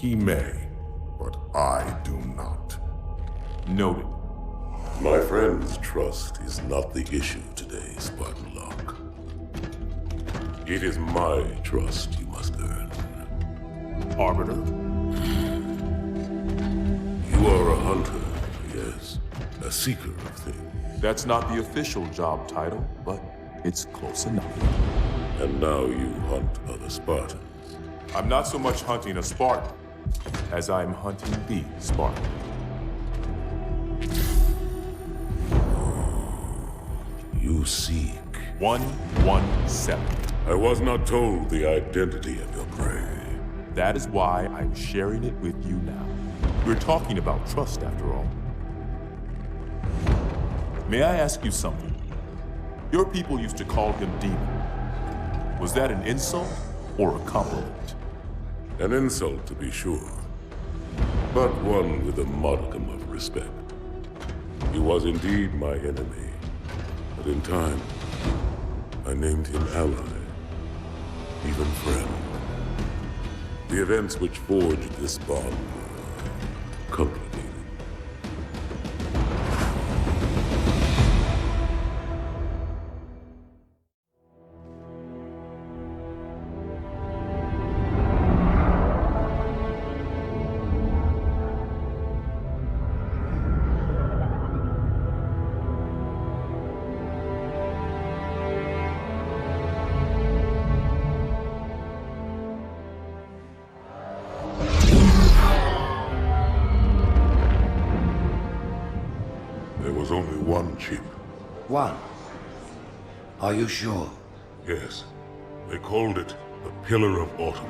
He may, but I do not. Noted. My friend's trust is not the issue today, Spartan Locke. It is my trust you must earn. Arbiter? You are a hunter, yes. A seeker of things. That's not the official job title, but it's close enough. And now you hunt other Spartans. I'm not so much hunting a Spartan as I'm hunting the Spartan. You seek. 117. I was not told the identity of your prey. That is why I'm sharing it with you now. We're talking about trust, after all. May I ask you something? Your people used to call him Demon. Was that an insult or a compliment? An insult, to be sure, but one with a modicum of respect. He was indeed my enemy, but in time, I named him ally, even friend. The events which forged this bond were complicated. There was only one chip. One? Are you sure? Yes. They called it the Pillar of Autumn.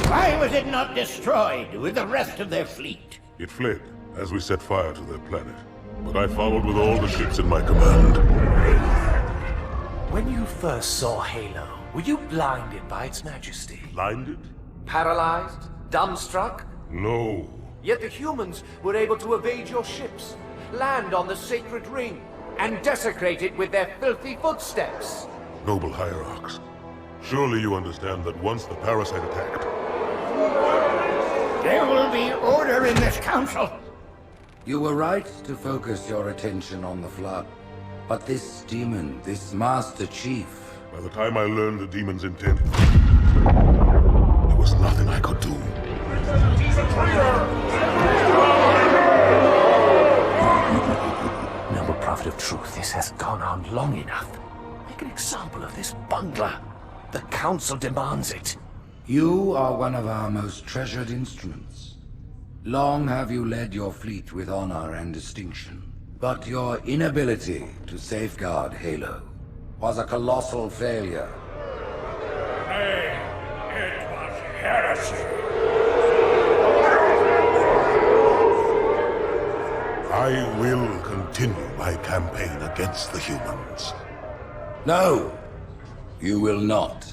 Why was it not destroyed with the rest of their fleet? It fled as we set fire to their planet. But I followed with all the ships in my command. When you first saw Halo, were you blinded by its majesty? Blinded? Paralyzed? Dumbstruck? No. Yet the humans were able to evade your ships, land on the sacred ring, and desecrate it with their filthy footsteps. Noble hierarchs, surely you understand that once the parasite attacked... There will be order in this council. You were right to focus your attention on the Flood. But this demon, this Master Chief... By the time I learned the demon's intent, there was nothing I could do. He's a traitor! Noble prophet of truth, this has gone on long enough. Make an example of this bungler. The council demands it. You are one of our most treasured instruments. Long have you led your fleet with honor and distinction. But your inability to safeguard Halo was a colossal failure. Nay, it was heresy. I will continue my campaign against the humans. No, you will not.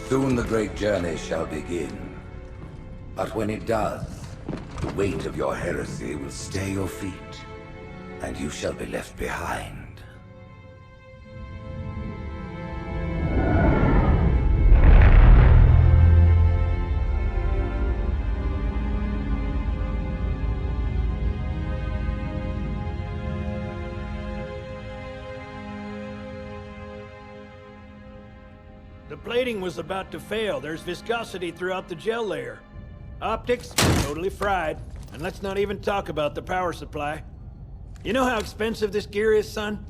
Soon the great journey shall begin. But when it does, the weight of your heresy will stay your feet, and you shall be left behind. The plating was about to fail. There's viscosity throughout the gel layer. Optics, totally fried. And let's not even talk about the power supply. You know how expensive this gear is, son?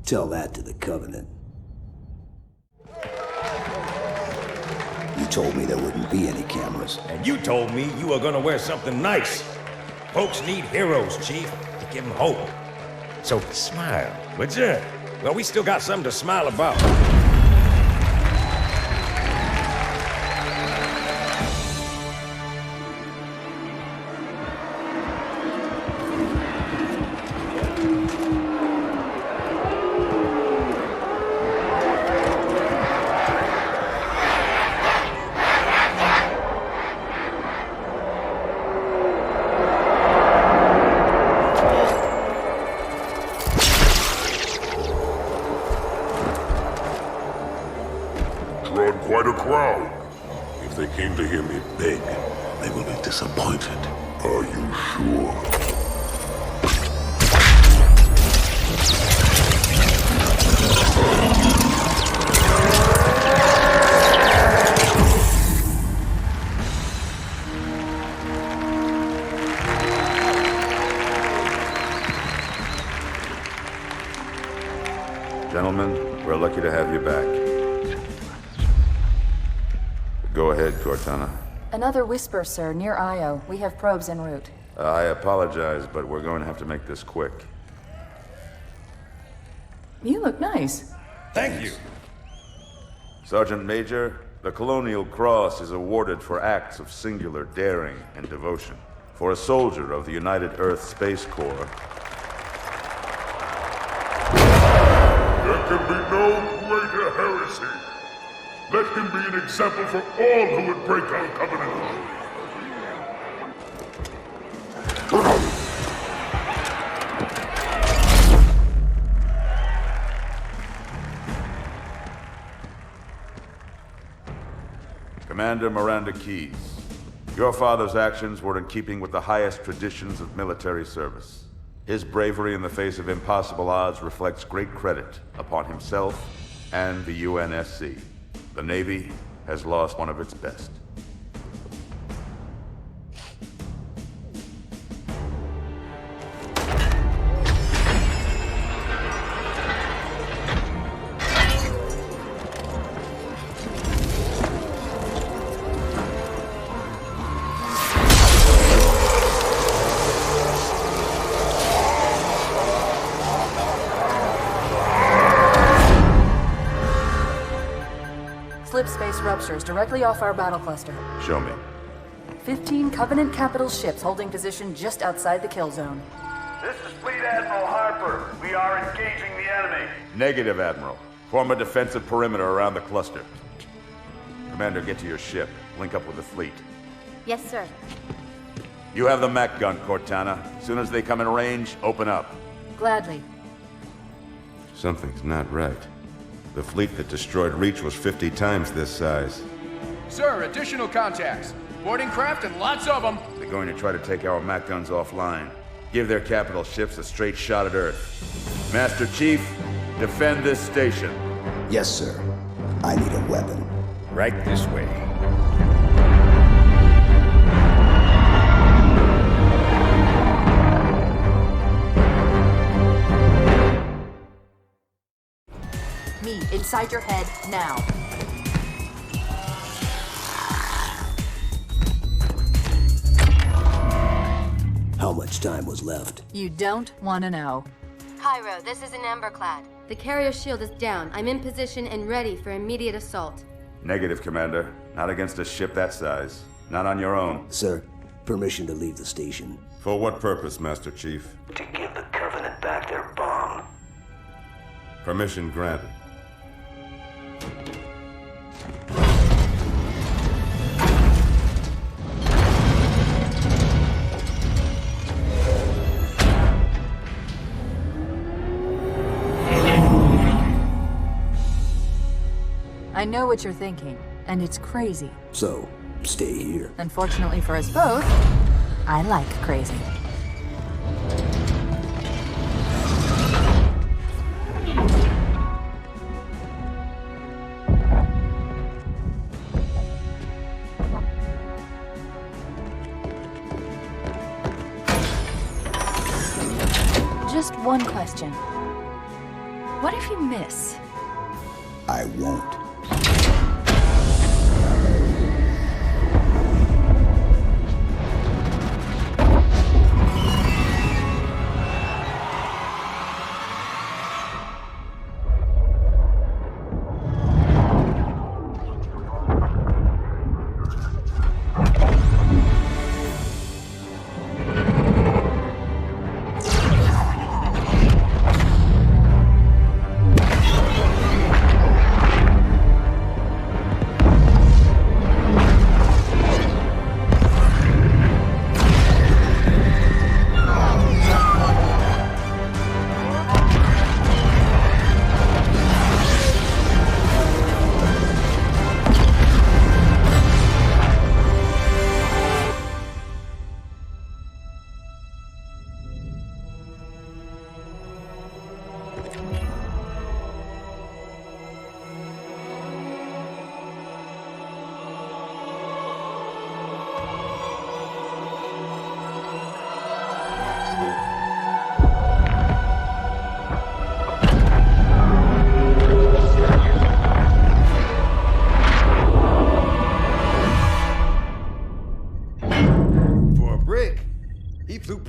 Tell that to the Covenant. You told me there wouldn't be any cameras. And you told me you were gonna wear something nice. Folks need heroes, Chief, to give them hope. So smile, would you? Well, we still got something to smile about. drawn quite a crowd. If they came to hear me beg, they will be disappointed. Are you sure? Gentlemen, we're lucky to have you back. Go ahead, Cortana. Another whisper, sir, near Io. We have probes en route. I apologize, but we're going to have to make this quick. You look nice. Thank you. Sergeant Major, the Colonial Cross is awarded for acts of singular daring and devotion. For a soldier of the United Earth Space Corps, there can be no greater heresy. Let him be an example for all who would break our covenant. Commander Miranda Keyes, your father's actions were in keeping with the highest traditions of military service. His bravery in the face of impossible odds reflects great credit upon himself and the UNSC. The Navy has lost one of its best. Slip space ruptures directly off our battle cluster. Show me. 15 Covenant capital ships holding position just outside the kill zone. This is Fleet Admiral Harper. We are engaging the enemy. Negative, Admiral. Form a defensive perimeter around the cluster. Commander, get to your ship. Link up with the fleet. Yes, sir. You have the mech gun, Cortana. As soon as they come in range, open up. Gladly. Something's not right. The fleet that destroyed Reach was 50 times this size. Sir, additional contacts. Boarding craft and lots of them. They're going to try to take our mech guns offline. Give their capital ships a straight shot at Earth. Master Chief, defend this station. Yes, sir. I need a weapon. Right this way. Me, inside your head, now. How much time was left? You don't want to know. Cairo, this is an Emberclad. The carrier shield is down. I'm in position and ready for immediate assault. Negative, Commander. Not against a ship that size. Not on your own. Sir, permission to leave the station. For what purpose, Master Chief? To give the Covenant back their bomb. Permission granted. I know what you're thinking, and it's crazy. So, stay here. Unfortunately for us both, I like crazy. Just one question. What if you miss? I won't.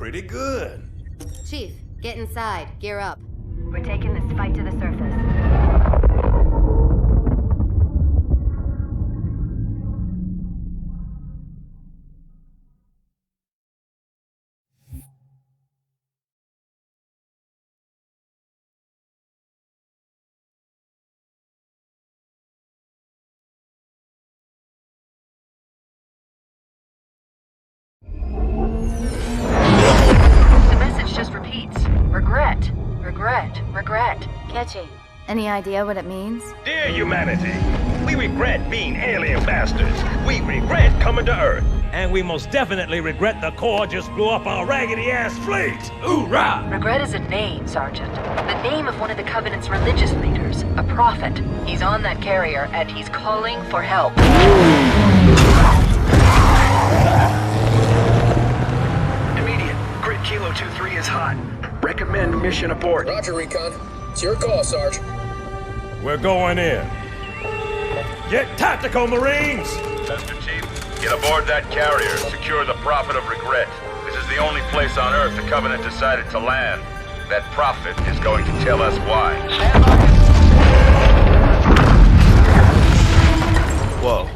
pretty good. Chief, get inside. Gear up. We're taking this fight to the surface. The message just repeats. Regret. Regret. Regret. Catchy. Any idea what it means? Dear humanity, we regret being alien bastards. We regret coming to Earth. And we most definitely regret the Corps just blew up our raggedy-ass fleet. Hoorah! Regret is a name, Sergeant. The name of one of the Covenant's religious leaders. A prophet. He's on that carrier, and he's calling for help. Immediate. Grid Kilo 2-3 is hot. Recommend mission abort. Roger, Recon. It's your call, Sarge. We're going in. Get tactical, Marines! Master Chief, get aboard that carrier. Secure the Prophet of Regret. This is the only place on Earth the Covenant decided to land. That Prophet is going to tell us why. Whoa.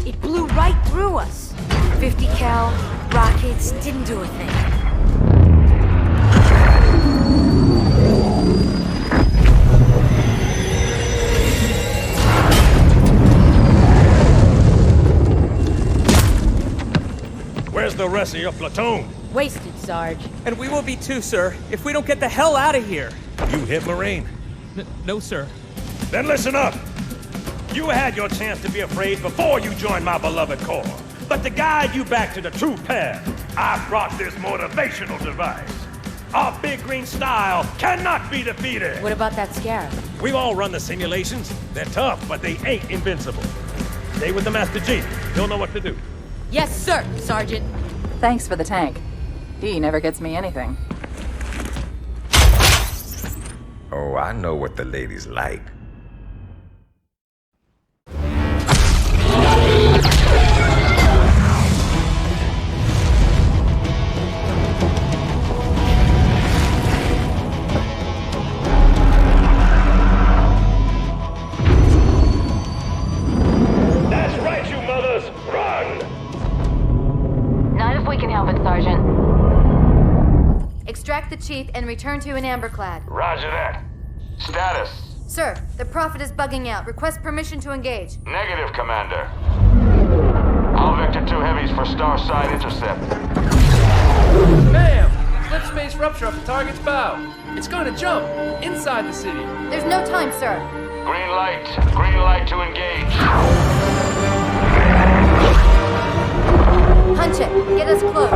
It blew right through us. 50 cal rockets didn't do a thing. Where's the rest of your platoon? Wasted, Sarge. And we will be too, sir, if we don't get the hell out of here. You hit Marine? No, sir. Then listen up! You had your chance to be afraid before you joined my beloved Corps. But to guide you back to the true path, I brought this motivational device. Our big green style cannot be defeated! What about that scarab? We've all run the simulations. They're tough, but they ain't invincible. Stay with the Master Chief. He'll know what to do. Yes, sir, Sergeant. Thanks for the tank. He never gets me anything. Oh, I know what the ladies like. That's right, you mothers! Run! Not if we can help it, Sergeant. Extract the Chief and return to an amberclad. Roger that. Status. Sir, the Prophet is bugging out. Request permission to engage. Negative, Commander. All Vector 2 heavies for Starside intercept. Bam! Slip space rupture up the target's bow. It's going to jump inside the city. There's no time, sir. Green light. Green light to engage. Punch it. Get us close.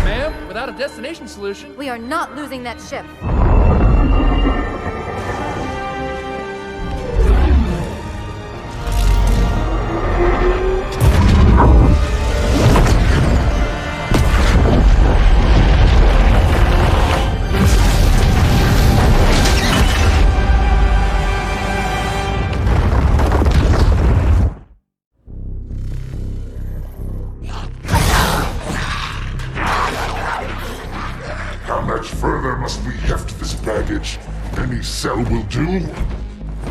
Ma'am, without a destination solution... We are not losing that ship. How much further must we heft this baggage? Any cell will do?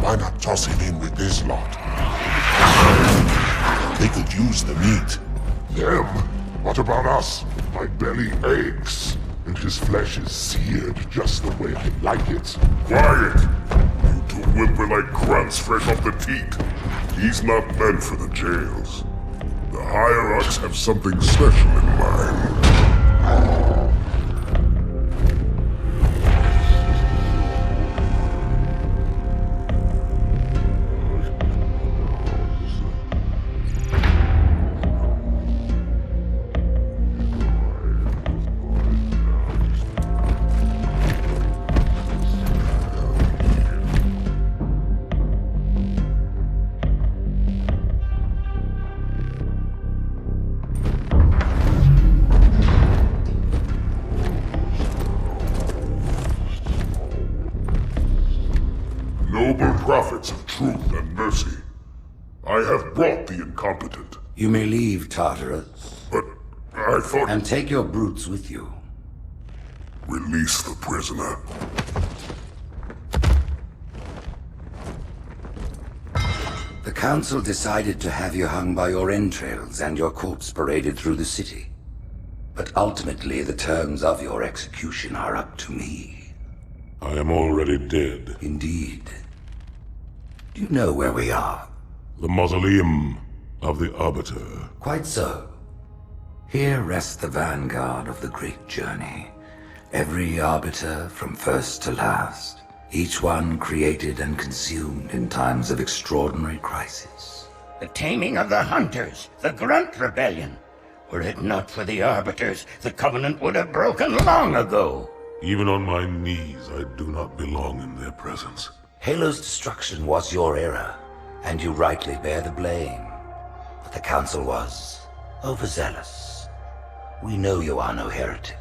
Why not toss it in with this lot? They could use the meat. Them? What about us? My belly aches, and his flesh is seared just the way I like it. Quiet! You two whimper-like grunts fresh off the teat. He's not meant for the jails. The higher-ups have something special in mind. incompetent. You may leave, Tartarus. But I thought... And take your brutes with you. Release the prisoner. The Council decided to have you hung by your entrails and your corpse paraded through the city. But ultimately, the terms of your execution are up to me. I am already dead. Indeed. Do you know where we are? The mausoleum of the Arbiter. Quite so. Here rests the vanguard of the great journey. Every Arbiter from first to last. Each one created and consumed in times of extraordinary crisis. The taming of the Hunters, the Grunt Rebellion. Were it not for the Arbiters, the Covenant would have broken long ago. Even on my knees, I do not belong in their presence. Halo's destruction was your error, and you rightly bear the blame. But the Council was overzealous. We know you are no heretic.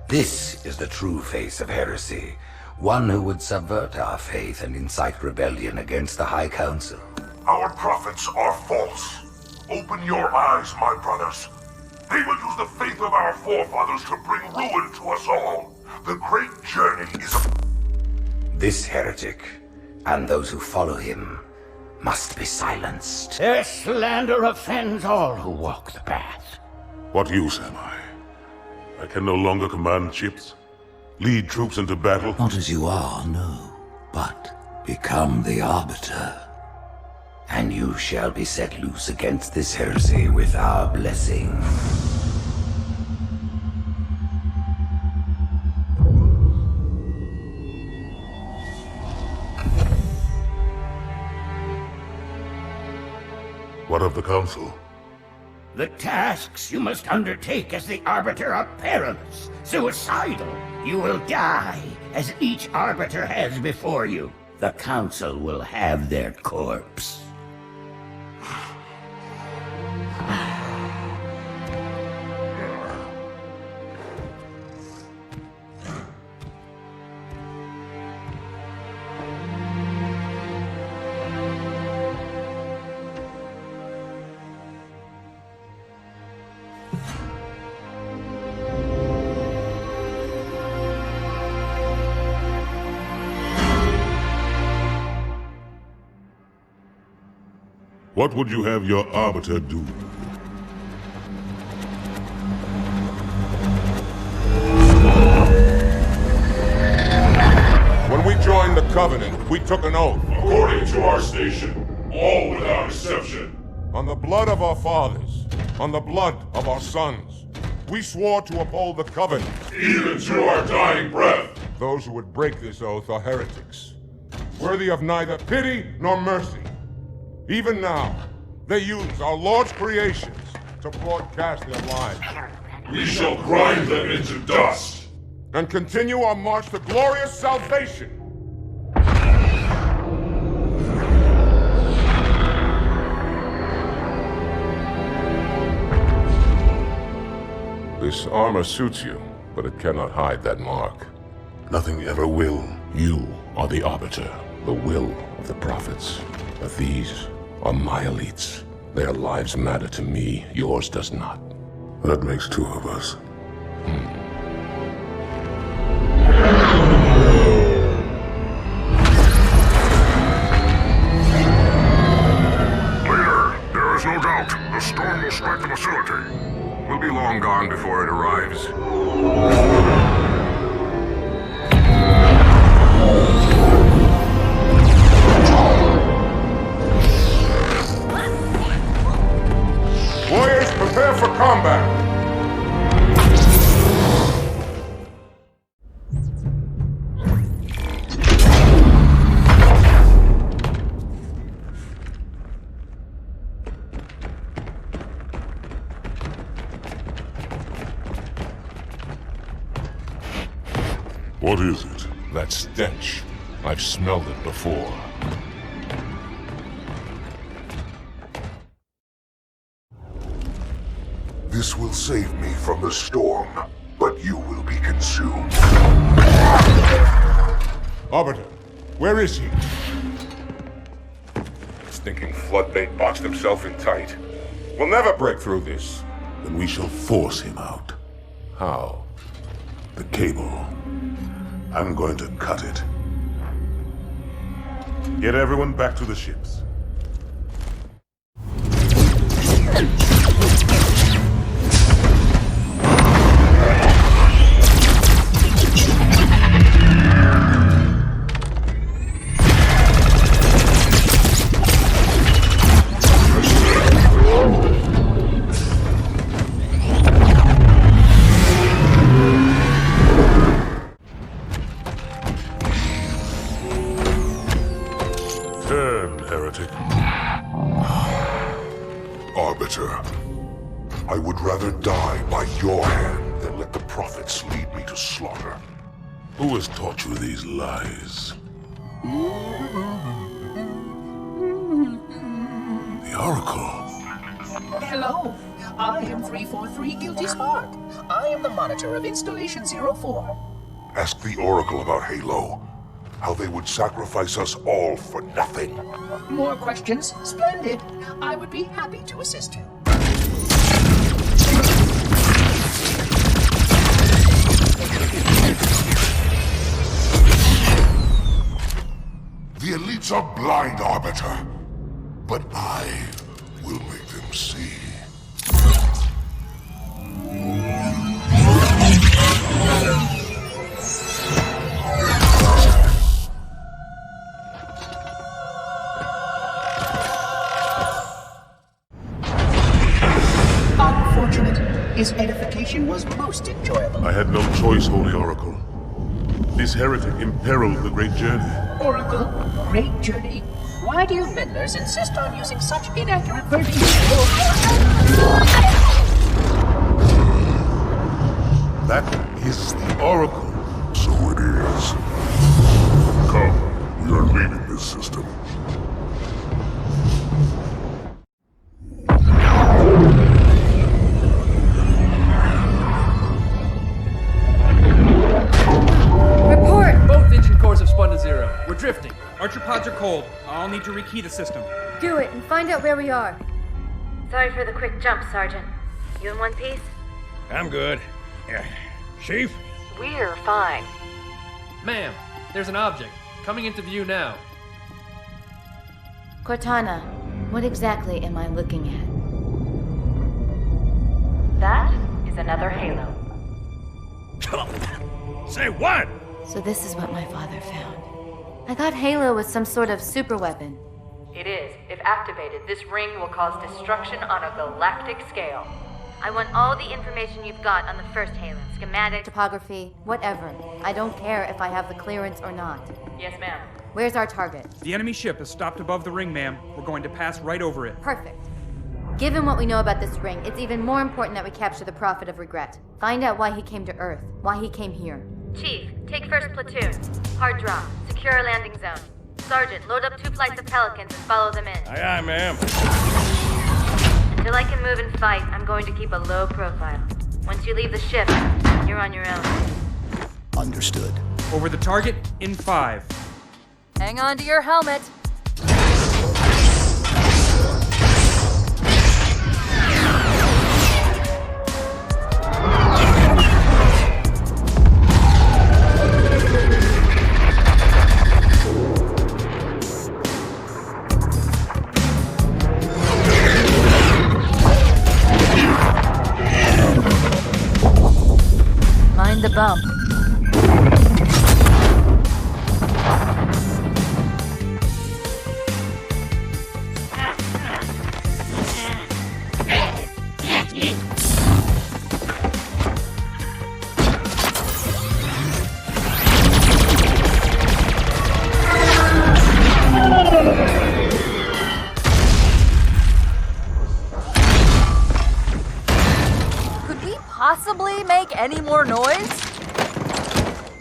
This is the true face of heresy. One who would subvert our faith and incite rebellion against the High Council. Our prophets are false. Open your eyes, my brothers. They will use the faith of our forefathers to bring ruin to us all. The great journey is a... This heretic, and those who follow him, must be silenced. Their slander offends all who walk the path. What use am I? I can no longer command ships, lead troops into battle. Not as you are, no, but become the Arbiter. And you shall be set loose against this heresy with our blessing. What of the Council? The tasks you must undertake as the Arbiter are perilous, suicidal. You will die, as each Arbiter has before you. The Council will have their corpse. What would you have your Arbiter do? When we joined the Covenant, we took an oath. According to our station, all without exception. On the blood of our fathers, on the blood of our sons, we swore to uphold the Covenant. Even to our dying breath. Those who would break this oath are heretics, worthy of neither pity nor mercy. Even now, they use our Lord's creations to broadcast their lies. We shall grind them into dust and continue our march to glorious salvation. This armor suits you, but it cannot hide that mark. Nothing ever will. You are the Arbiter, the will of the prophets. But these are my elites. Their lives matter to me, yours does not. That makes two of us. Leader, there is no doubt the storm will strike the facility. We'll be long gone before it arrives. Warriors, prepare for combat! What is it? That stench. I've smelled it before. This will save me from the storm, but you will be consumed. Arbiter, where is he? stinking floodbait boxed himself in tight. We'll never break through this. Then we shall force him out. How? The cable. I'm going to cut it. Get everyone back to the ships. Arbiter, I would rather die by your hand than let the prophets lead me to slaughter. Who has taught you these lies? The Oracle. Hello, I am 343 Guilty Spark. I am the monitor of Installation 04. Ask the Oracle about Halo. How they would sacrifice us all for nothing. More questions? Splendid. I would be happy to assist you. The elites are blind, Arbiter. But I will make them see. His edification was most enjoyable. I had no choice, Holy Oracle. This heretic imperiled the great journey. Oracle, great journey. Why do you meddlers insist on using such inaccurate versions That is the Oracle. So it is. Come, we are leaving this system. We're drifting. Archer pods are cold. I'll need to rekey the system. Do it and find out where we are. Sorry for the quick jump, Sergeant. You in one piece? I'm good. Chief? We're fine. Ma'am, there's an object. Coming into view now. Cortana, what exactly am I looking at? That is another Halo. Say what? So this is what my father found. I thought Halo was some sort of super weapon. It is. If activated, this ring will cause destruction on a galactic scale. I want all the information you've got on the first Halo. Schematic, topography, whatever. I don't care if I have the clearance or not. Yes, ma'am. Where's our target? The enemy ship has stopped above the ring, ma'am. We're going to pass right over it. Perfect. Given what we know about this ring, it's even more important that we capture the Prophet of Regret. Find out why he came to Earth, why he came here. Chief, take first platoon. Hard drop. Secure a landing zone. Sergeant, load up 2 flights of Pelicans and follow them in. Aye, aye, ma'am. Until I can move and fight, I'm going to keep a low profile. Once you leave the ship, you're on your own. Understood. Over the target in 5. Hang on to your helmet. Mind the bump. Could we possibly make any more noise?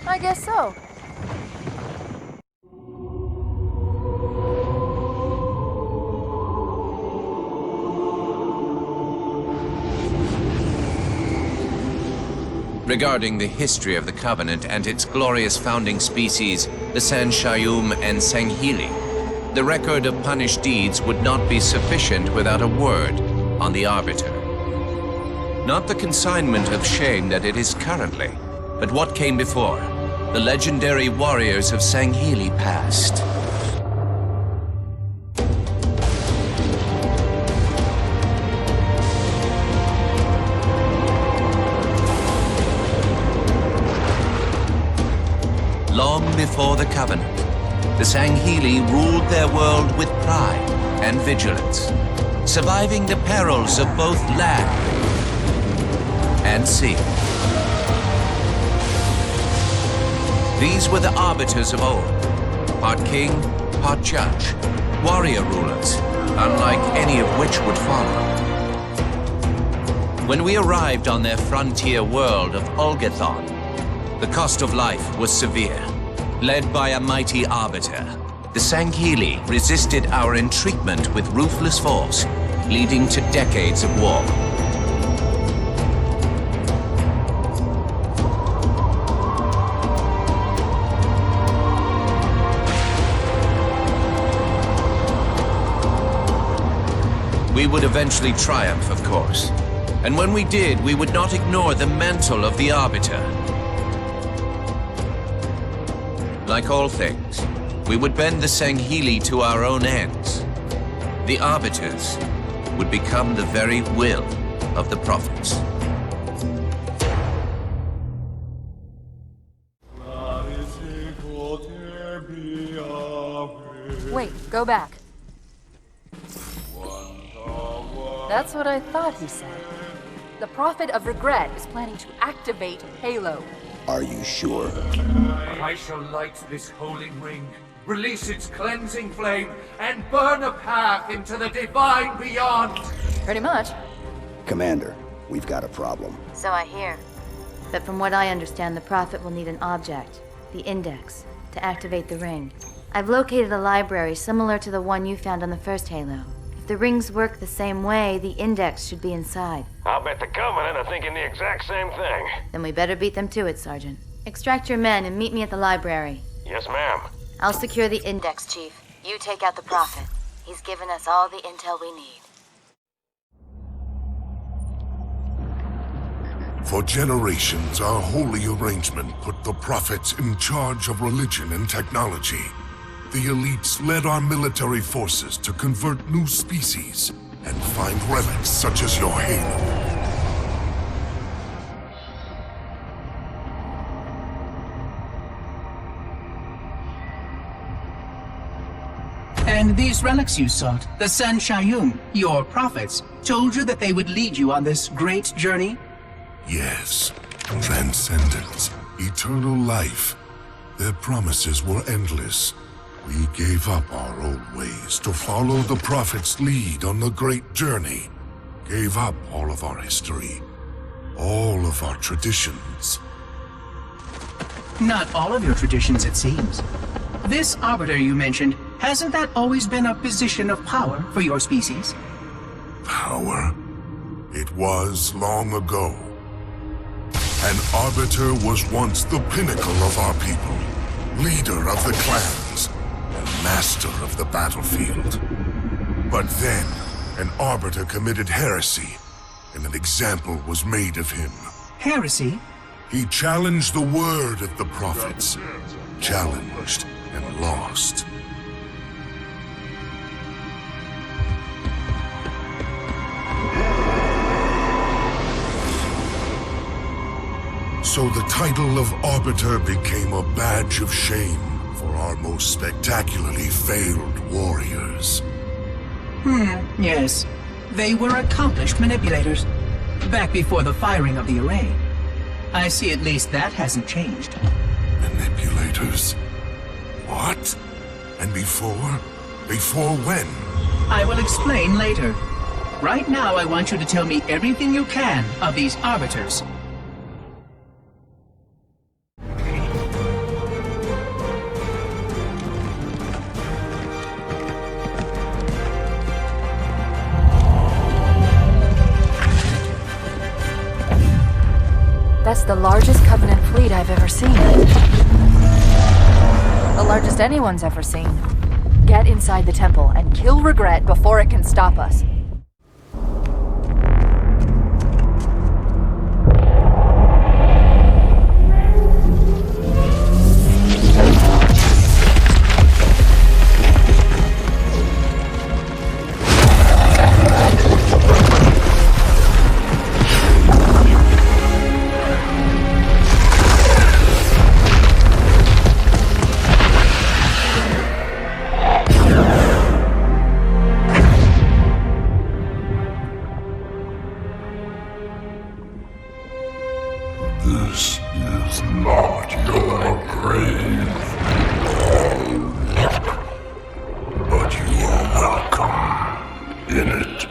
I guess so. Regarding the history of the Covenant and its glorious founding species, the San Shayum and Sanghili, the record of punished deeds would not be sufficient without a word on the Arbiter. Not the consignment of shame that it is currently, but what came before. The legendary warriors of Sangheli past. Long before the Covenant, the Sangheli ruled their world with pride and vigilance, surviving the perils of both land and sea. These were the arbiters of old, part king, part judge, warrior rulers, unlike any of which would follow. When we arrived on their frontier world of Ulgathon, the cost of life was severe. Led by a mighty arbiter, the Sangheli resisted our entreatment with ruthless force, leading to decades of war. We would eventually triumph, of course. And when we did, we would not ignore the mantle of the Arbiter. Like all things, we would bend the Sangheli to our own ends. The Arbiters would become the very will of the Prophets. Wait, go back. That's what I thought he said. The Prophet of Regret is planning to activate Halo. Are you sure? I shall light this holy ring, release its cleansing flame, and burn a path into the divine beyond. Pretty much. Commander, we've got a problem. So I hear. But from what I understand, the Prophet will need an object, the Index, to activate the ring. I've located a library similar to the one you found on the first Halo. If the rings work the same way, the Index should be inside. I'll bet the Covenant are thinking the exact same thing. Then we better beat them to it, Sergeant. Extract your men and meet me at the library. Yes, ma'am. I'll secure the Index, Chief. You take out the Prophet. He's given us all the intel we need. For generations, our holy arrangement put the prophets in charge of religion and technology. The elites led our military forces to convert new species and find relics such as your Halo. And these relics you sought, the San Shayun, your prophets, told you that they would lead you on this great journey? Yes, transcendence, eternal life. Their promises were endless. We gave up our old ways to follow the Prophet's lead on the great journey. Gave up all of our history, all of our traditions. Not all of your traditions, it seems. This Arbiter you mentioned, hasn't that always been a position of power for your species? Power? It was long ago. An Arbiter was once the pinnacle of our people, leader of the clans, and master of the battlefield. But then, an Arbiter committed heresy, and an example was made of him. Heresy? He challenged the word of the prophets. Challenged and lost. So the title of Arbiter became a badge of shame for our most spectacularly failed warriors. Yes. They were accomplished manipulators. Back before the firing of the array. I see at least that hasn't changed. Manipulators? What? And before? Before when? I will explain later. Right now, I want you to tell me everything you can of these Arbiters. That's the largest Covenant fleet I've ever seen. The largest anyone's ever seen. Get inside the temple and kill regret before it can stop us. This is not your grave. But you are welcome in it.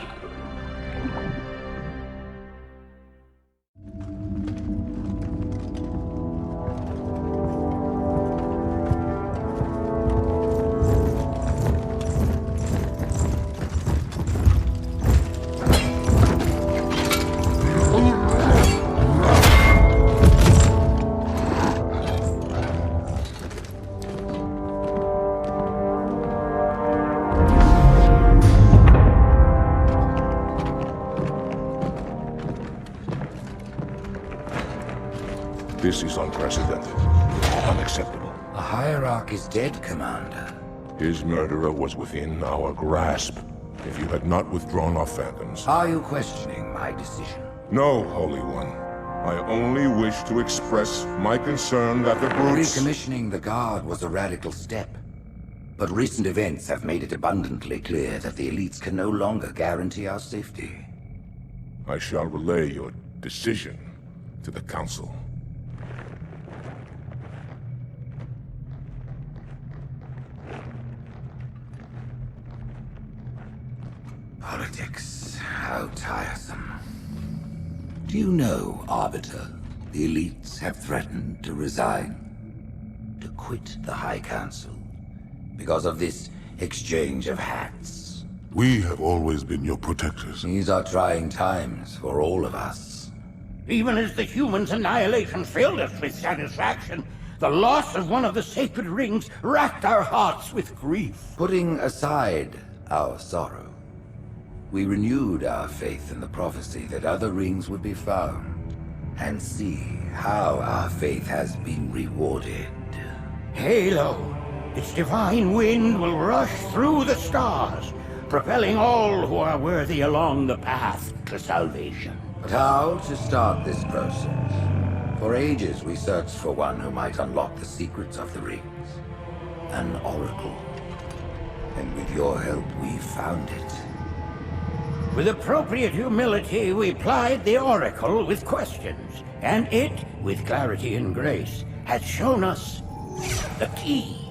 This is unprecedented. Unacceptable. The Hierarch is dead, Commander. His murderer was within our grasp. If you had not withdrawn our phantoms... Are you questioning my decision? No, Holy One. I only wish to express my concern that the brutes... Recommissioning the Guard was a radical step. But recent events have made it abundantly clear that the elites can no longer guarantee our safety. I shall relay your decision to the Council. Politics, how tiresome. Do you know, Arbiter, the elites have threatened to resign, to quit the High Council, because of this exchange of hats? We have always been your protectors. These are trying times for all of us. Even as the humans' annihilation filled us with satisfaction, the loss of one of the sacred rings racked our hearts with grief. Putting aside our sorrow, we renewed our faith in the prophecy that other rings would be found, and see how our faith has been rewarded. Halo, its divine wind will rush through the stars, propelling all who are worthy along the path to salvation. But how to start this process? For ages we searched for one who might unlock the secrets of the rings. An oracle. And with your help, we found it. With appropriate humility, we plied the Oracle with questions, and it, with clarity and grace, has shown us the key.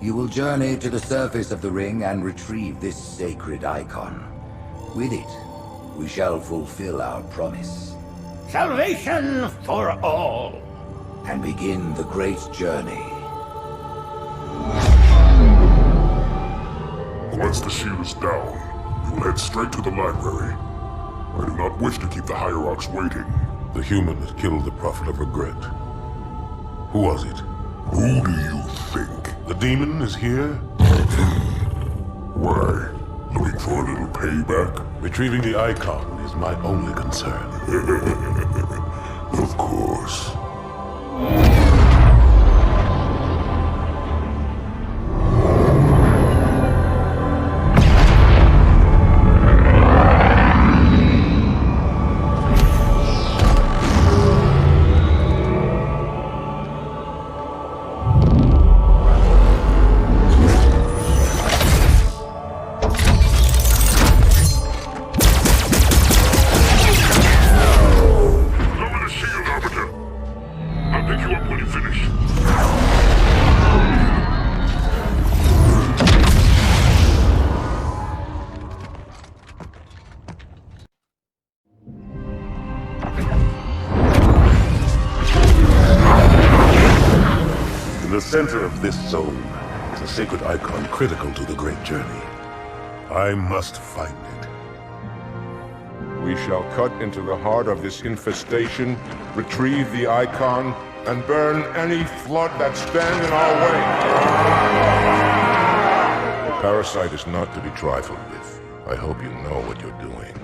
You will journey to the surface of the ring and retrieve this sacred icon. With it, we shall fulfill our promise. Salvation for all. And begin the great journey. Once the shield is down, we will head straight to the library. I do not wish to keep the Hierarchs waiting. The human that killed the Prophet of Regret. Who was it? Who do you think? The demon is here? Why? Looking for a little payback? Retrieving the icon is my only concern. Of course. In the center of this zone is a sacred icon critical to the great journey. I must find it. We shall cut into the heart of this infestation, retrieve the icon, and burn any flood that stand in our way. parasite is not to be trifled with. I hope you know what you're doing.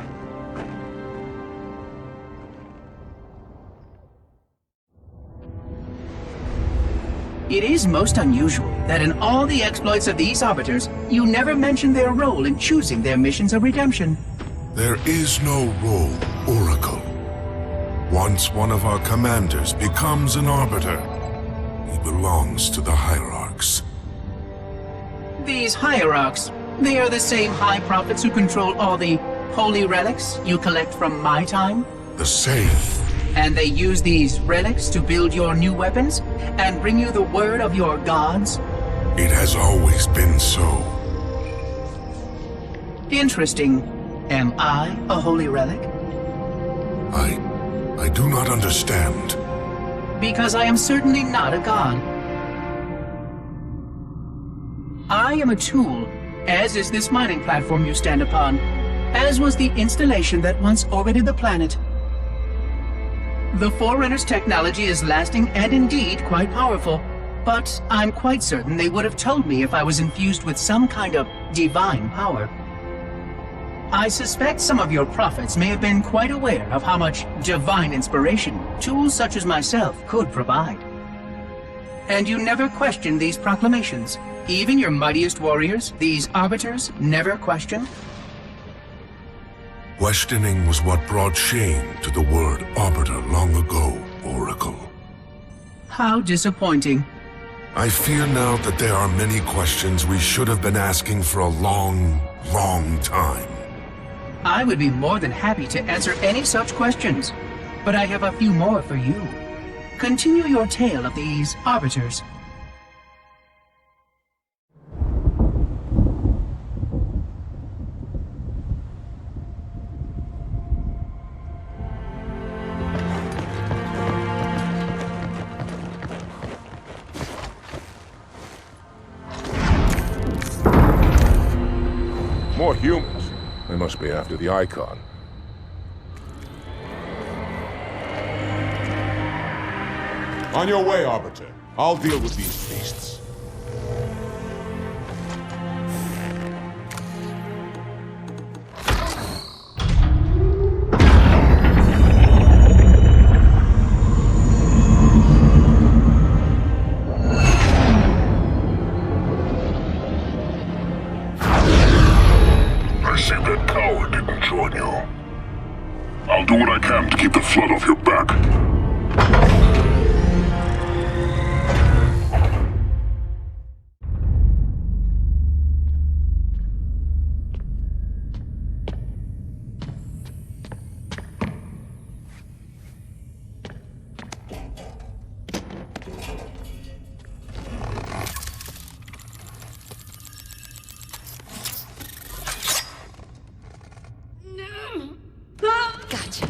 It is most unusual that in all the exploits of these Arbiters, you never mention their role in choosing their missions of redemption. There is no role, Oracle. Once one of our commanders becomes an Arbiter, he belongs to the Hierarchs. These Hierarchs, they are the same High Prophets who control all the holy relics you collect from my time? The same. And they use these relics to build your new weapons and bring you the word of your gods? It has always been so. Interesting. Am I a holy relic? I do not understand. Because I am certainly not a god. I am a tool, as is this mining platform you stand upon, as was the installation that once orbited the planet. The Forerunner's technology is lasting and indeed quite powerful, but I'm quite certain they would have told me if I was infused with some kind of divine power. I suspect some of your prophets may have been quite aware of how much divine inspiration tools such as myself could provide. And you never questioned these proclamations. Even your mightiest warriors, these Arbiters, never questioned? Questioning was what brought shame to the word Arbiter long ago, Oracle. How disappointing. I fear now that there are many questions we should have been asking for a long, long time. I would be more than happy to answer any such questions, but I have a few more for you. Continue your tale of these Arbiters. More humans. They must be after the icon. On your way, Arbiter. I'll deal with these beasts. I see that coward didn't join you. I'll do what I can to keep the flood off your back. Gotcha.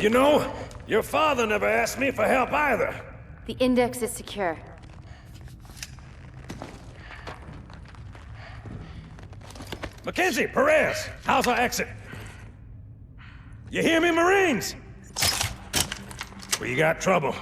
You know, your father never asked me for help either. The index is secure. Mackenzie, Perez, how's our exit? You hear me, Marines? We got trouble.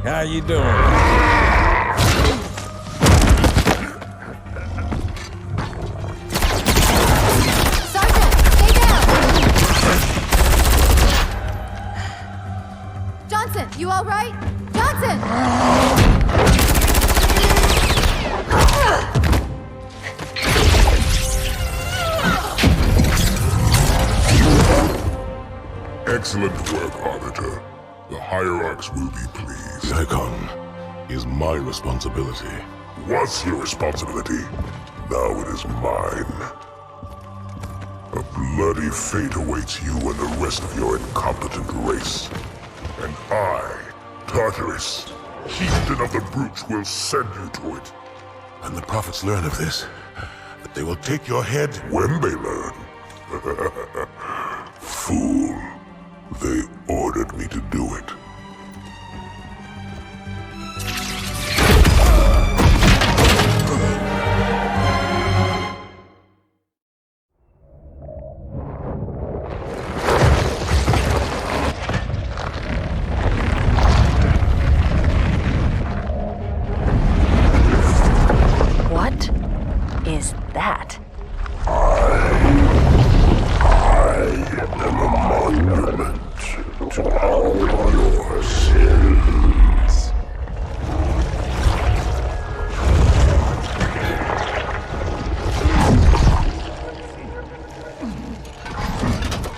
How you doing? Sergeant, stay down! Johnson, you all right? Johnson! Excellent work, Arbiter. The Hierarchs will be pleased. The icon is my responsibility. Was your responsibility. Now it is mine. A bloody fate awaits you and the rest of your incompetent race. And I, Tartarus, chieftain of the brutes, will send you to it. And the prophets learn of this, that they will take your head. When they learn. Fool. They ordered me to do it. that? I am a monument to all your sins.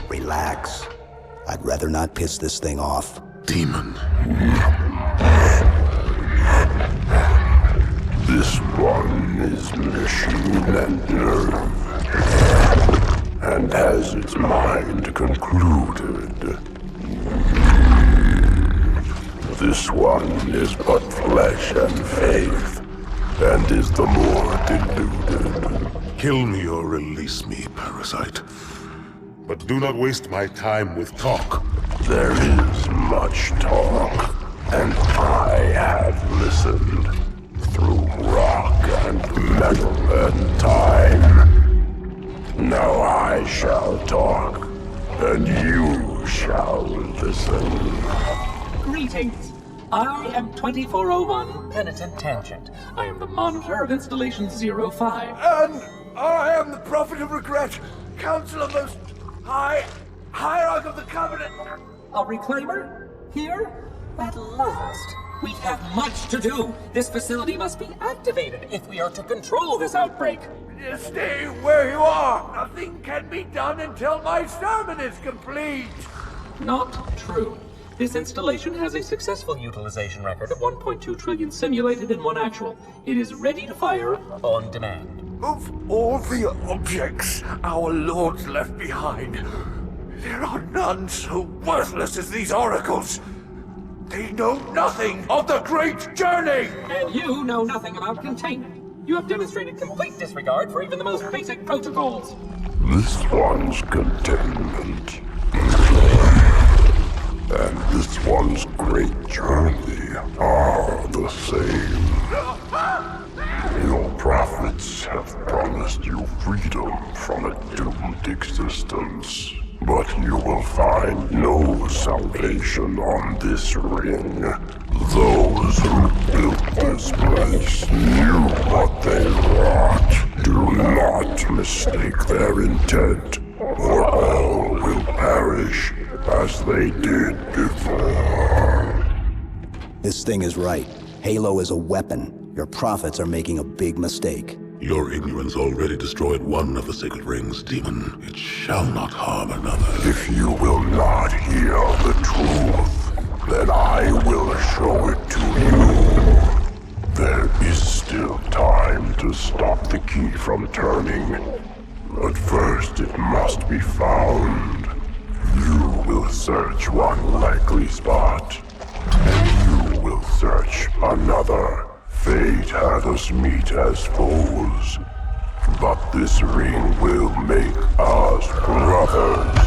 Relax. I'd rather not piss this thing off. Demon. This one is machine and nerve, and has its mind concluded. This one is but flesh and faith, and is the more deluded. Kill me or release me, parasite. But do not waste my time with talk. There is much talk, and I have listened through rock and metal and time. Now I shall talk, and you shall listen. Greetings. I am 2401 Penitent Tangent. I am the monitor of Installation 05. And I am the Prophet of Regret, Counselor Most High, Hierarch of the Covenant. A reclaimer? Here? At last. We have much to do. This facility must be activated if we are to control this outbreak. Stay where you are. Nothing can be done until my sermon is complete. Not true. This installation has a successful utilization record of 1.2 trillion simulated and 1 actual. It is ready to fire on demand. Of all the objects our lords left behind, there are none so worthless as these oracles. They know nothing of the great journey! And you know nothing about containment. You have demonstrated complete disregard for even the most basic protocols. This one's containment, and this one's great journey are the same. Your prophets have promised you freedom from a doomed existence, but you will find no salvation on this ring. Those who built this place knew what they wrought. Do not mistake their intent, or all will perish as they did before. This thing is right. Halo is a weapon. Your prophets are making a big mistake. Your ignorance already destroyed one of the sacred rings, demon. It shall not harm another. If you will not hear the truth, then I will show it to you. There is still time to stop the key from turning, but first it must be found. You will search one likely spot, and you will search another. Fate had us meet as foes, but this ring will make us brothers.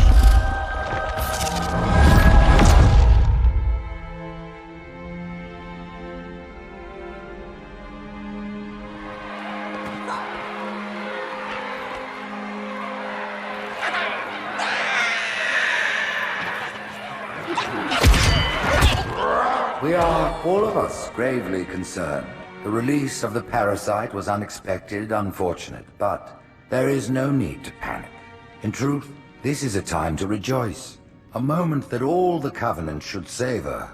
We are, all of us, gravely concerned. The release of the parasite was unexpected, unfortunate, but there is no need to panic. In truth, this is a time to rejoice. A moment that all the Covenant should savor.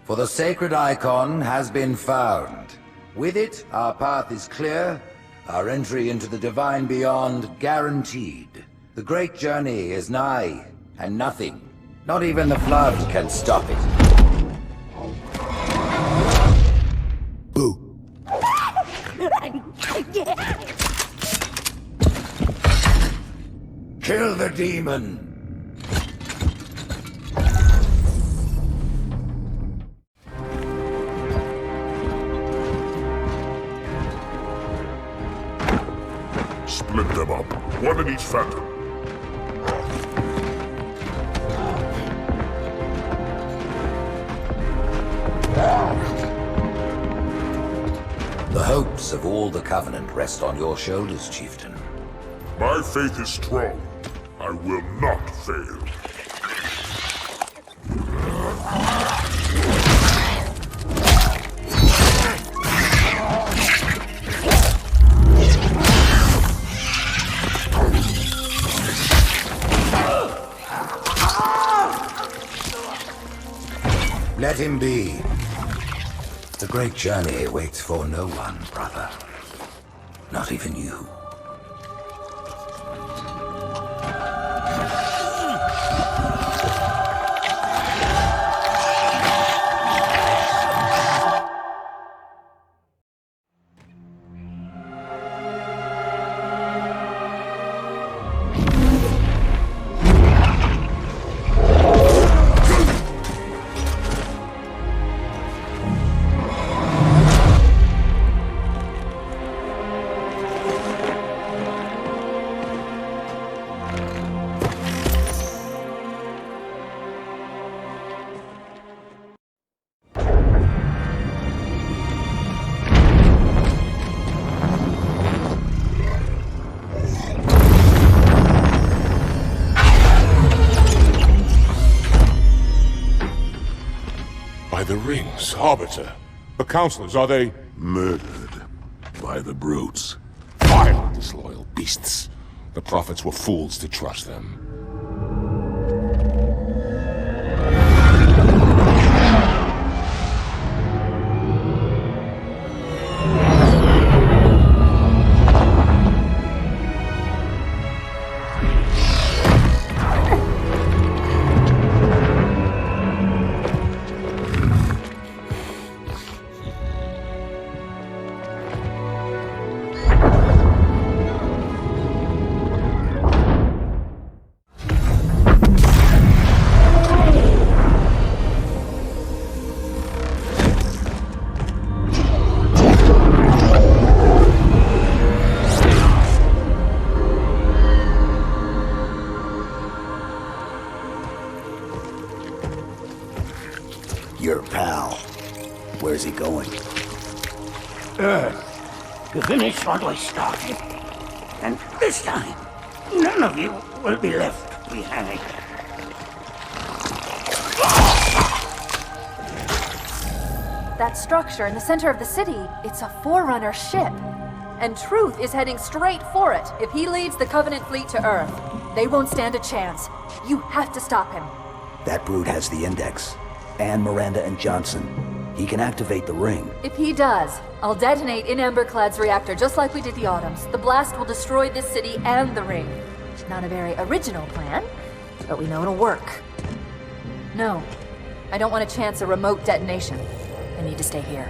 For the sacred icon has been found. With it, our path is clear, our entry into the divine beyond guaranteed. The great journey is nigh, and nothing, not even the flood, can stop it. Boo. Kill the demon! Split them up, one in each phantom. The hopes of all the Covenant rest on your shoulders, Chieftain. My faith is strong. I will not fail. Let him be. The great journey waits for no one, brother. Not even you. The rings, Arbiter. The counselors, are they... Murdered by the brutes. Vile, disloyal beasts. The prophets were fools to trust them. Your pal. Where's he going? Earth, to finish what I started. And this time, none of you will be left behind. That structure in the center of the city, it's a Forerunner ship. And Truth is heading straight for it. If he leads the Covenant fleet to Earth, they won't stand a chance. You have to stop him. That brute has the Index. And Miranda and Johnson. He can activate the ring. If he does, I'll detonate in Emberclad's reactor just like we did the Autumn's. The blast will destroy this city and the ring. Not a very original plan, but we know it'll work. No, I don't want to chance a remote detonation. I need to stay here.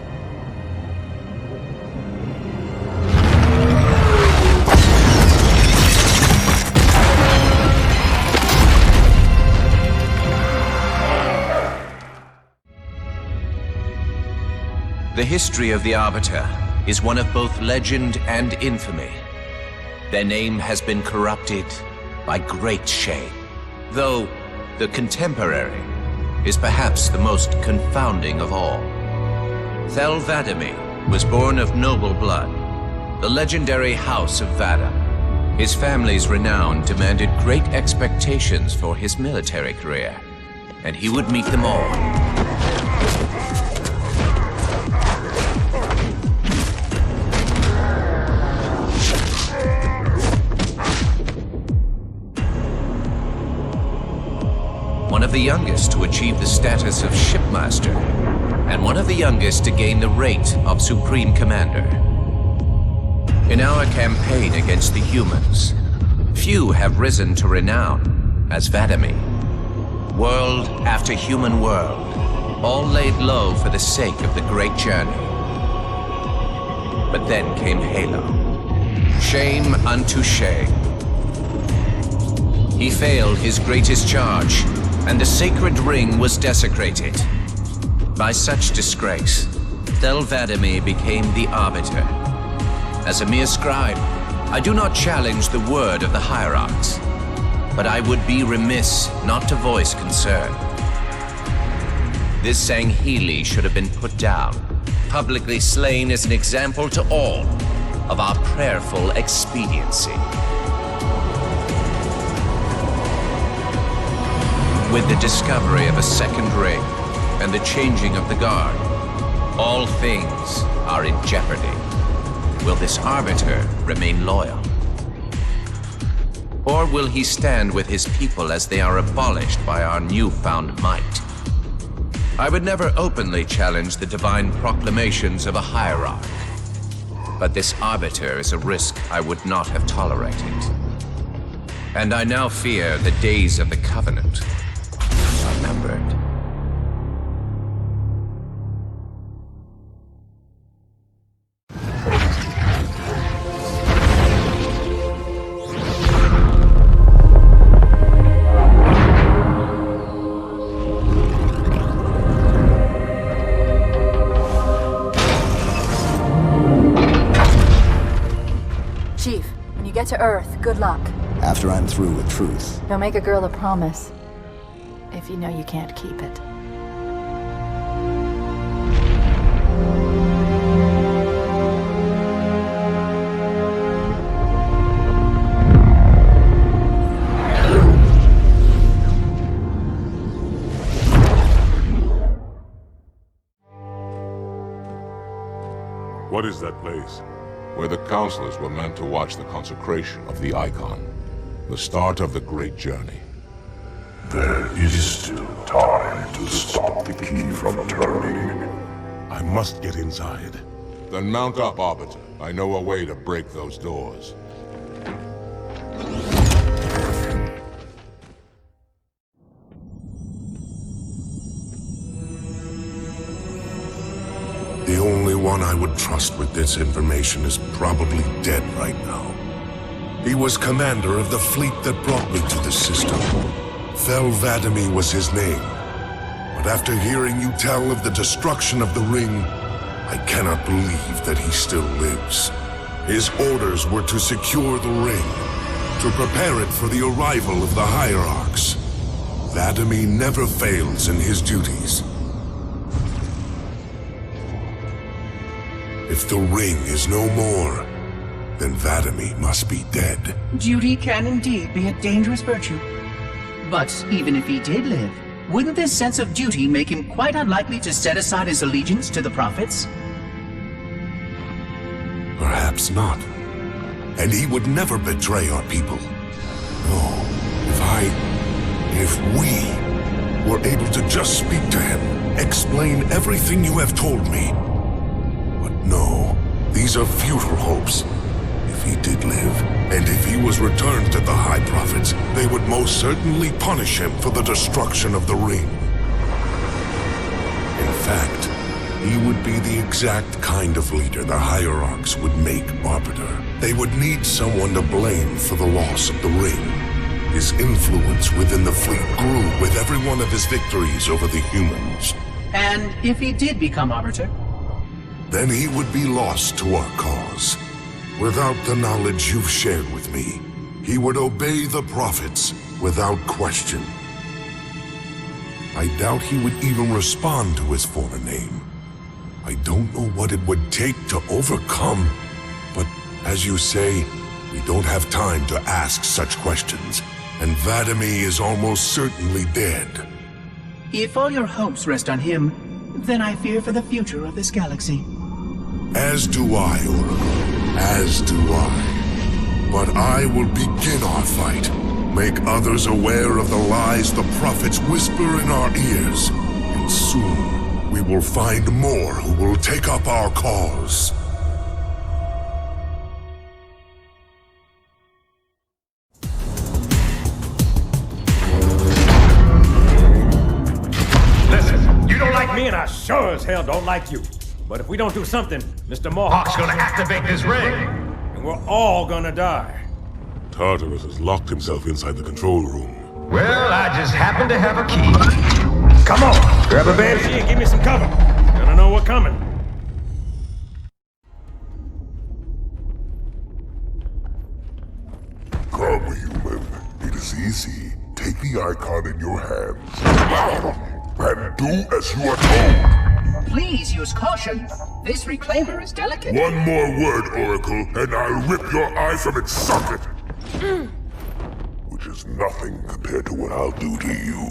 The history of the Arbiter is one of both legend and infamy. Their name has been corrupted by great shame, though the contemporary is perhaps the most confounding of all. Thel 'Vadamee was born of noble blood, the legendary House of Vada. His family's renown demanded great expectations for his military career, and he would meet them all. One of the youngest to achieve the status of Shipmaster, and one of the youngest to gain the rank of Supreme Commander. In our campaign against the humans, few have risen to renown as 'Vadamee. World after human world, all laid low for the sake of the great journey. But then came Halo. Shame unto shame. He failed his greatest charge, and the sacred ring was desecrated. By such disgrace, Thel 'Vadamee became the Arbiter. As a mere scribe, I do not challenge the word of the Hierarchs, but I would be remiss not to voice concern. This Sangheili should have been put down, publicly slain as an example to all of our prayerful expediency. With the discovery of a second ring and the changing of the guard, all things are in jeopardy. Will this Arbiter remain loyal? Or will he stand with his people as they are abolished by our newfound might? I would never openly challenge the divine proclamations of a hierarch. But this Arbiter is a risk I would not have tolerated. And I now fear the days of the Covenant are numbered. Chief, when you get to Earth, good luck. After I'm through with truth. Don't make a girl a promise if you know you can't keep it. What is that place? Where the counselors were meant to watch the consecration of the Icon. The start of the great journey. There is still time to stop the key from turning. I must get inside. Then mount up, Arbiter. I know a way to break those doors. The only one I would trust with this information is probably dead right now. He was commander of the fleet that brought me to this system. Fel Vadimi was his name. But after hearing you tell of the destruction of the ring, I cannot believe that he still lives. His orders were to secure the ring, to prepare it for the arrival of the hierarchs. Vadimi never fails in his duties. If the ring is no more, then Vadimi must be dead. Duty can indeed be a dangerous virtue. But even if he did live, wouldn't this sense of duty make him quite unlikely to set aside his allegiance to the Prophets? Perhaps not. And he would never betray our people. No, if we were able to just speak to him, explain everything you have told me. But no, these are futile hopes. If he did live, and if he was returned to the High Prophets, they would most certainly punish him for the destruction of the ring. In fact, he would be the exact kind of leader the Hierarchs would make Arbiter. They would need someone to blame for the loss of the ring. His influence within the fleet grew with every one of his victories over the humans. And if he did become Arbiter? Then he would be lost to our cause. Without the knowledge you've shared with me, he would obey the prophets without question. I doubt he would even respond to his former name. I don't know what it would take to overcome, but as you say, we don't have time to ask such questions, and Vadimi is almost certainly dead. If all your hopes rest on him, then I fear for the future of this galaxy. As do I, Oracle. As do I. But I will begin our fight. Make others aware of the lies the prophets whisper in our ears. And soon, we will find more who will take up our cause. Listen, you don't like me and I sure as hell don't like you. But if we don't do something, Mr. Mohawk's gonna activate this ring. And we're all gonna die. Tartarus has locked himself inside the control room. Well, I just happen to have a key. Come on, grab a banshee and give me some cover. Gonna know what's coming. Come, human. It is easy. Take the icon in your hands. And do as you are told. Please use caution. This reclaimer is delicate. One more word, Oracle, and I'll rip your eye from its socket. Which is nothing compared to what I'll do to you.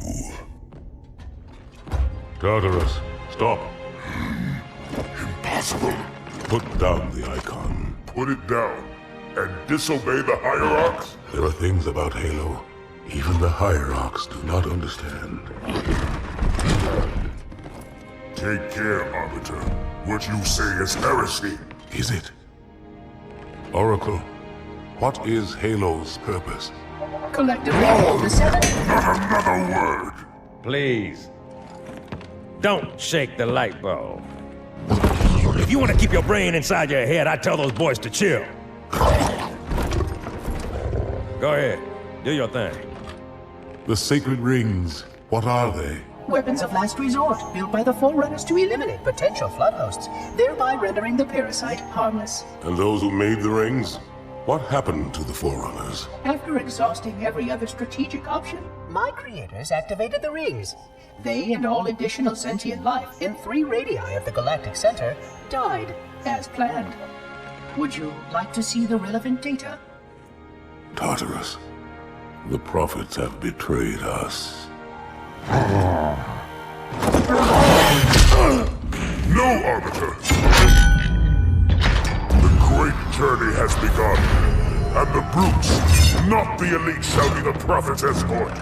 Tartarus, stop. Impossible. Put down the icon. Put it down and disobey the Hierarchs? There are things about Halo even the Hierarchs do not understand. Take care, Arbiter. What you say is heresy. Is it? Oracle, what is Halo's purpose? Collectively, the seven. Not another word. Please. Don't shake the light bulb. If you want to keep your brain inside your head, I tell those boys to chill. Go ahead. Do your thing. The sacred rings, what are they? Weapons of last resort, built by the Forerunners to eliminate potential flood hosts, thereby rendering the parasite harmless. And those who made the rings? What happened to the Forerunners? After exhausting every other strategic option, my creators activated the rings. They and all additional sentient life in 3 radii of the galactic center died as planned. Would you like to see the relevant data? Tartarus, the prophets have betrayed us. No, Arbiter! The great journey has begun, and the brutes, not the elite, shall be the prophet's escort.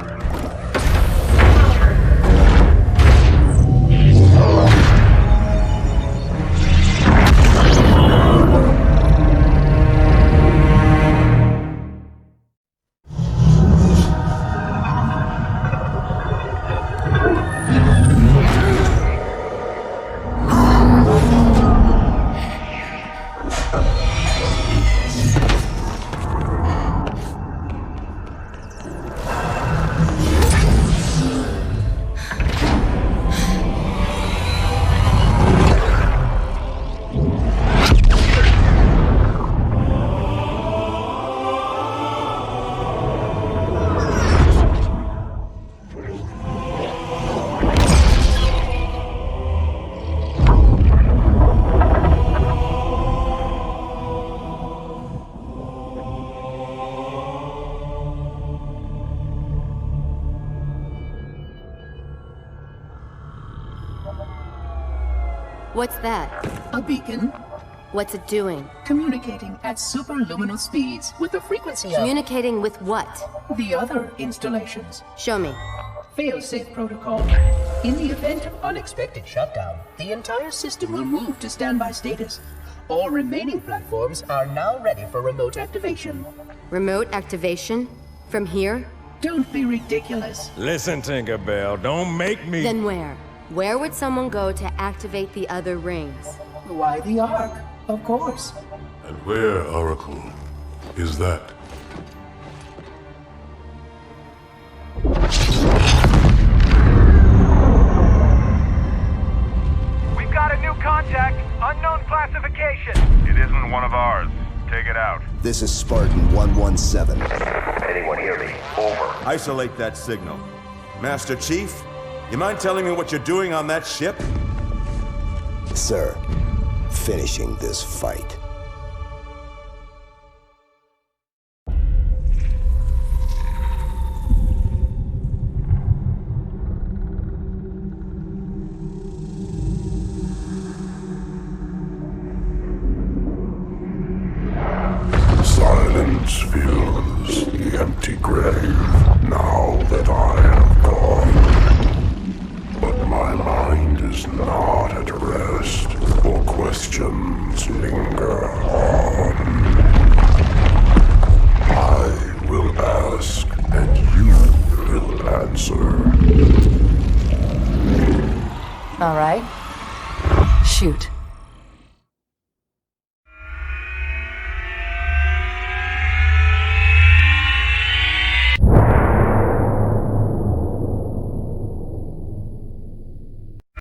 What's that? A beacon. What's it doing? Communicating at superluminal speeds with the frequency of... Communicating with what? The other installations. Show me. Fail-safe protocol. In the event of unexpected shutdown, the entire system will move to standby status. All remaining platforms are now ready for remote activation. Remote activation? From here? Don't be ridiculous. Listen, Tinkerbell, don't make me... Then where? Where would someone go to activate the other rings? Why the Ark? Of course. And where, Oracle, is that? We've got a new contact. Unknown classification. It isn't one of ours. Take it out. This is Spartan 117. Anyone hear me? Over. Isolate that signal. Master Chief, you mind telling me what you're doing on that ship? Sir, finishing this fight. Silence fills the empty grave now that I have gone. But my mind is not at rest, for questions linger on. I will ask, and you will answer. All right. Shoot.